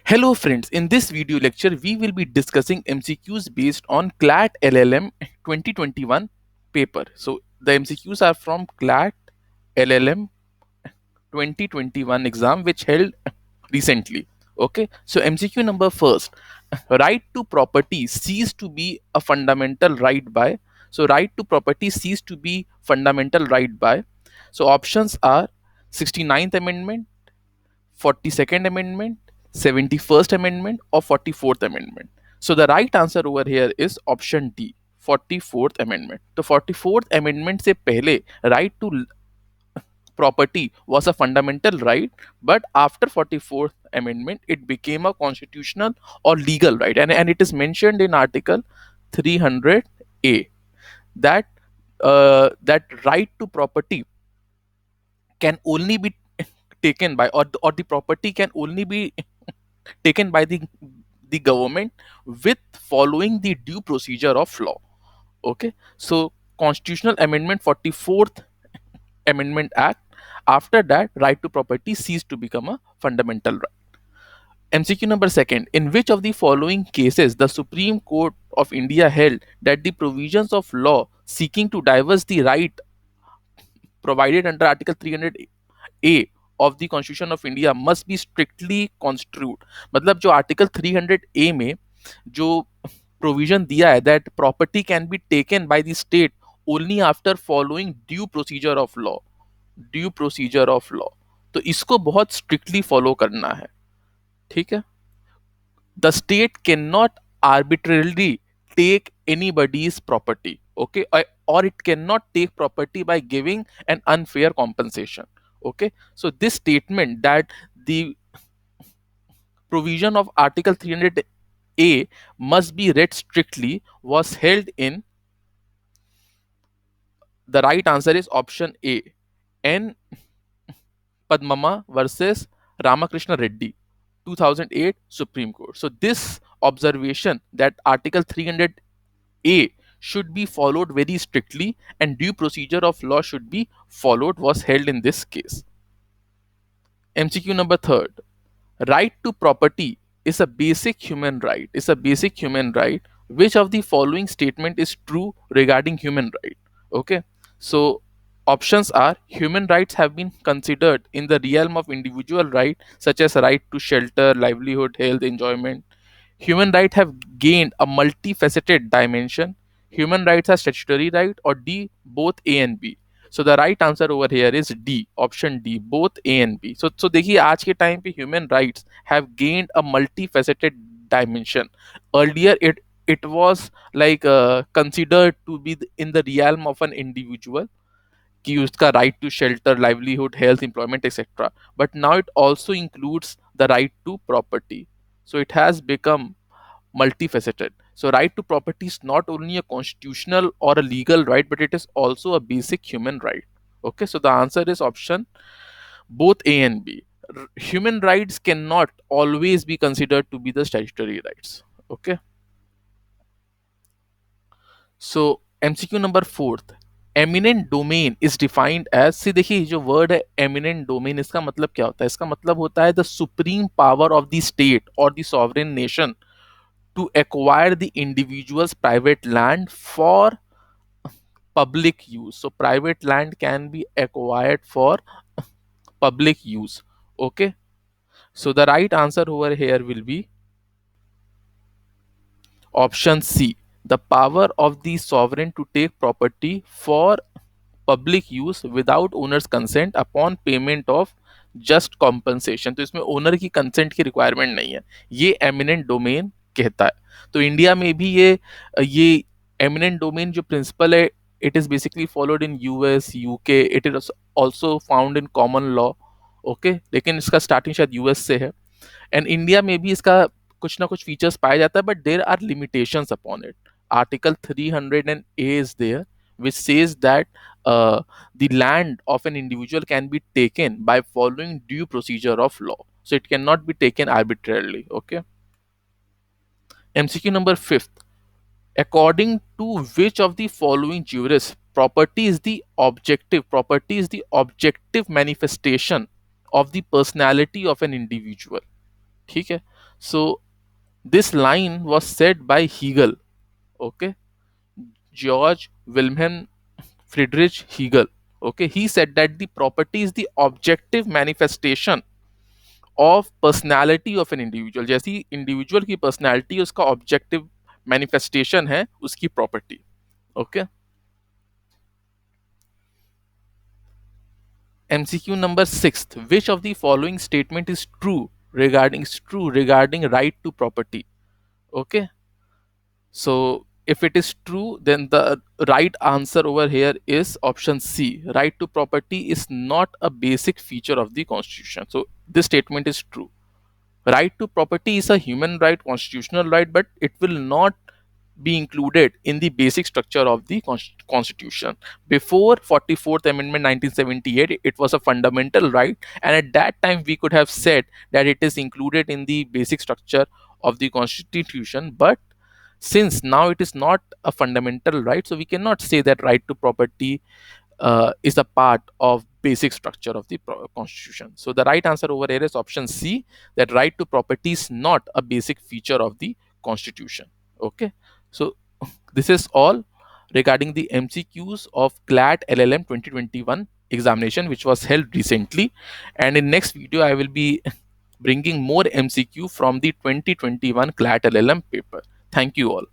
Hello friends, in this video lecture we will be discussing MCQs based on CLAT LLM 2021 paper. So the MCQs are from CLAT LLM 2021 exam which held recently. Okay, so MCQ number first, right to property ceased to be a fundamental right by. So right to property ceased to be fundamental right by. So options are 69th Amendment, 42nd Amendment, 71st Amendment, or 44th Amendment. So the right answer over here is option D, 44th Amendment. तो 44th Amendment से पहले right to property was a fundamental right, but after 44th Amendment it became a constitutional or legal right, and it is mentioned in Article 300A that that right to property can only be taken by, or the property can only be taken by the government with following the due procedure of law. Okay, so constitutional amendment 44th Amendment Act, after that right to property ceased to become a fundamental right. MCQ number second, in which of the following cases the Supreme Court of India held that the provisions of law seeking to divest the right provided under Article 300A of the Constitution of India must be strictly construed? मतलब जो article 300A में जो provision दिया है that property can be taken by the state only after following due procedure of law, तो इसको बहुत strictly follow करना है. ठीक है, the state cannot arbitrarily take anybody's property. Okay, or it cannot take property by giving an unfair compensation. Okay, so this statement that the provision of Article 300A must be read strictly was held in, the right answer is option A, N Padmama versus Ramakrishna Reddy, 2008 Supreme Court. So this observation that Article 300A should be followed very strictly and due procedure of law should be followed was held in this case. MCQ number third, right to property is a basic human right. Is a basic human right. Which of the following statement is true regarding human right? Okay, so options are human rights have been considered in the realm of individual right such as right to shelter, livelihood, health, enjoyment. Human rights have gained a multifaceted dimension. Human rights are statutory right, or D, both A and B. So the right answer over here is D, option D, both A and B. So देखिए आज के time पे human rights have gained a multifaceted dimension. Earlier it was like considered to be in the realm of an individual कि उसका right to shelter, livelihood, health, employment, etc. But now it also includes the right to property. So it has become multifaceted. So right to property is not only a constitutional or a legal right, but it is also a basic human right. Okay, so the answer is option both A and B. Human rights cannot always be considered to be the statutory rights. Okay, so MCQ number fourth, eminent domain is defined as, से देखिए जो word है eminent domain, इसका मतलब क्या होता है? इसका मतलब होता है the supreme power of the state और the sovereign nation to acquire the individual's private land for public use. So private land can be acquired for public use. Okay, so the right answer over here will be option C, the power of the sovereign to take property for public use without owner's consent upon payment of just compensation. तो इसमें owner की consent की requirement नहीं है, ये eminent domain कहता है. तो इंडिया में भी ये एमिनेंट डोमेन जो प्रिंसिपल है, it is basically followed in US, UK, it is also found in common law. Okay, लेकिन इसका स्टार्टिंग शायद यूएस से है. एंड इंडिया में भी इसका कुछ ना कुछ फीचर्स पाया जाता है, but there are limitations upon it. Article 300A is there which says that the land of an individual can be taken by following due procedure of law, so it cannot be taken arbitrarily. Okay, MCQ number fifth, according to which of the following jurists property is the objective manifestation of the personality of an individual? ठीक है. So this line was said by Hegel. Okay, George Wilhelm Friedrich Hegel. Okay, he said that the property is the objective manifestation of personality of an individual. जैसी individual की personality उसका objective manifestation है उसकी property. Okay. MCQ number 6th. Which of the following statement is true regarding right to property? Okay. So if it is true, then the right answer over here is option C. Right to property is not a basic feature of the Constitution. So this statement is true. Right to property is a human right, constitutional right, but it will not be included in the basic structure of the Constitution. Before 44th Amendment 1978, it was a fundamental right, and at that time we could have said that it is included in the basic structure of the Constitution. But since now it is not a fundamental right, so we cannot say that right to property is a part of basic structure of the Constitution. So the right answer over here is option C, that right to property is not a basic feature of the Constitution. Okay, so this is all regarding the MCQs of CLAT LLM 2021 examination, which was held recently. And in next video I will be bringing more MCQ from the 2021 CLAT LLM paper. Thank you all.